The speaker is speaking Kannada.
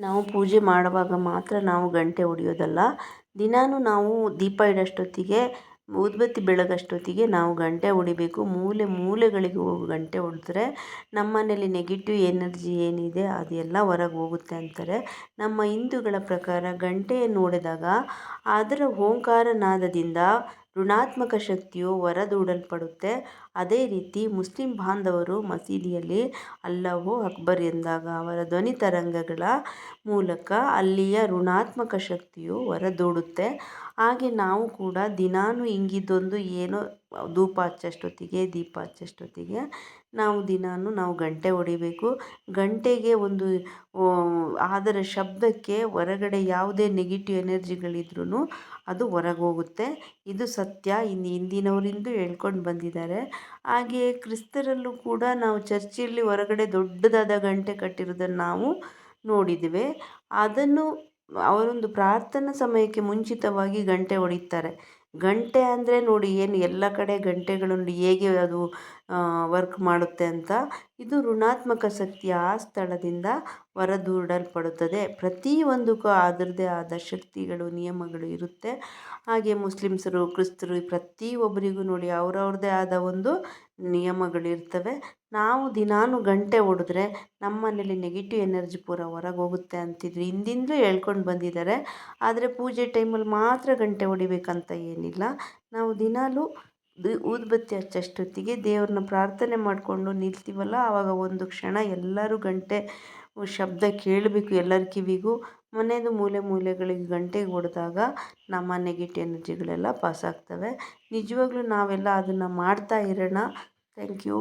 ನಾವು ಪೂಜೆ ಮಾಡುವಾಗ ಮಾತ್ರ ನಾವು ಗಂಟೆ ಹೊಡೆಯೋದಲ್ಲ. ದಿನಾನು ನಾವು ದೀಪ ಇಡೋಷ್ಟೊತ್ತಿಗೆ, ಊದುಬತ್ತಿ ಬೆಳಗೋಷ್ಟೊತ್ತಿಗೆ ನಾವು ಗಂಟೆ ಹೊಡಿಬೇಕು. ಮೂಲೆ ಮೂಲೆಗಳಿಗೆ ಹೋಗಿ ಗಂಟೆ ಹೊಡೆದ್ರೆ ನಮ್ಮ ಮನೇಲಿ ನೆಗೆಟಿವ್ ಎನರ್ಜಿ ಏನಿದೆ ಅದೆಲ್ಲ ಹೊರಗೆ ಹೋಗುತ್ತೆ ಅಂತಾರೆ. ನಮ್ಮ ಹಿಂದೂಗಳ ಪ್ರಕಾರ ಗಂಟೆಯನ್ನು ಹೊಡೆದಾಗ ಅದರ ಓಂಕಾರ ನಾದದಿಂದ ಋಣಾತ್ಮಕ ಶಕ್ತಿಯು ಹೊರದೂಡಲ್ಪಡುತ್ತೆ. ಅದೇ ರೀತಿ ಮುಸ್ಲಿಂ ಬಾಂಧವರು ಮಸೀದಿಯಲ್ಲಿ ಅಲ್ಲಾಹು ಅಕ್ಬರ್ ಎಂದಾಗ ಅವರ ಧ್ವನಿ ತರಂಗಗಳ ಮೂಲಕ ಅಲ್ಲಿಯ ಋಣಾತ್ಮಕ ಶಕ್ತಿಯು ಹೊರದೂಡುತ್ತೆ. ಹಾಗೆ ನಾವು ಕೂಡ ದಿನಾನು ಹಿಂಗಿದ್ದೊಂದು ಏನೋ ಧೂಪ ಹಚ್ಚೋಷ್ಟೊತ್ತಿಗೆ, ದೀಪ ಹಚ್ಚೋಷ್ಟೊತ್ತಿಗೆ ನಾವು ಗಂಟೆ ಹೊಡಿಬೇಕು. ಗಂಟೆಗೆ ಒಂದು ಅದರ ಶಬ್ದಕ್ಕೆ ಹೊರಗಡೆ ಯಾವುದೇ ನೆಗೆಟಿವ್ ಎನರ್ಜಿಗಳಿದ್ರೂ ಅದು ಹೊರಗೆ ಹೋಗುತ್ತೆ. ಇದು ಸತ್ಯ. ಹಿಂದಿನವರಿಂದೂ ಹೇಳ್ಕೊಂಡು ಬಂದಿದ್ದಾರೆ. ಹಾಗೆಯೇ ಕ್ರಿಸ್ತರಲ್ಲೂ ಕೂಡ ನಾವು ಚರ್ಚಲ್ಲಿ ಹೊರಗಡೆ ದೊಡ್ಡದಾದ ಗಂಟೆ ಕಟ್ಟಿರೋದನ್ನು ನಾವು ನೋಡಿದ್ದೇವೆ. ಅದನ್ನು ಅವರೊಂದು ಪ್ರಾರ್ಥನಾ ಸಮಯಕ್ಕೆ ಮುಂಚಿತವಾಗಿ ಗಂಟೆ ಹೊಡಿತಾರೆ. ಗಂಟೆ ಅಂದರೆ ನೋಡಿ ಏನು ಎಲ್ಲ ಕಡೆ ಗಂಟೆಗಳನ್ನು ಹೇಗೆ ಅದು ವರ್ಕ್ ಮಾಡುತ್ತೆ ಅಂತ. ಇದು ಋಣಾತ್ಮಕ ಶಕ್ತಿ ಆ ಸ್ಥಳದಿಂದ ಹೊರದೂಡಲ್ಪಡುತ್ತದೆ. ಪ್ರತಿಯೊಂದಕ್ಕೂ ಅದರದ್ದೇ ಆದ ಶಕ್ತಿಗಳು, ನಿಯಮಗಳು ಇರುತ್ತೆ. ಹಾಗೆ ಮುಸ್ಲಿಮ್ಸರು, ಕ್ರಿಸ್ತರು ಪ್ರತಿಯೊಬ್ಬರಿಗೂ ನೋಡಿ ಅವ್ರವ್ರದ್ದೇ ಆದ ಒಂದು ನಿಯಮಗಳಿರ್ತವೆ. ನಾವು ದಿನಾನು ಗಂಟೆ ಹೊಡೆದ್ರೆ ನಮ್ಮ ಮನೇಲಿ ನೆಗೆಟಿವ್ ಎನರ್ಜಿ ಪೂರ ಹೊರಗೆ ಹೋಗುತ್ತೆ ಅಂತಿದ್ರು ಹಿಂದಿಂದಲೂ ಹೇಳ್ಕೊಂಡು ಬಂದಿದ್ದಾರೆ. ಆದರೆ ಪೂಜೆ ಟೈಮಲ್ಲಿ ಮಾತ್ರ ಗಂಟೆ ಹೊಡಿಬೇಕಂತ ಏನಿಲ್ಲ. ನಾವು ದಿನಾಲೂ ಊದುಬತ್ತಿ ಹಚ್ಚೋಷ್ಟೊತ್ತಿಗೆ ದೇವ್ರನ್ನ ಪ್ರಾರ್ಥನೆ ಮಾಡಿಕೊಂಡು ನಿಲ್ತೀವಲ್ಲ, ಆವಾಗ ಒಂದು ಕ್ಷಣ ಎಲ್ಲರೂ ಗಂಟೆ ಶಬ್ದ ಕೇಳಬೇಕು ಎಲ್ಲರ ಕಿವಿಗೂ. ಮನೆಯದು ಮೂಲೆ ಮೂಲೆಗಳಿಗೆ ಗಂಟೆ ಹೊಡೆದಾಗ ನಮ್ಮ ನೆಗೆಟಿವ್ ಎನರ್ಜಿಗಳೆಲ್ಲ ಪಾಸಾಗ್ತವೆ. ನಿಜವಾಗ್ಲೂ ನಾವೆಲ್ಲ ಅದನ್ನು ಮಾಡ್ತಾ ಇರೋಣ. Thank you.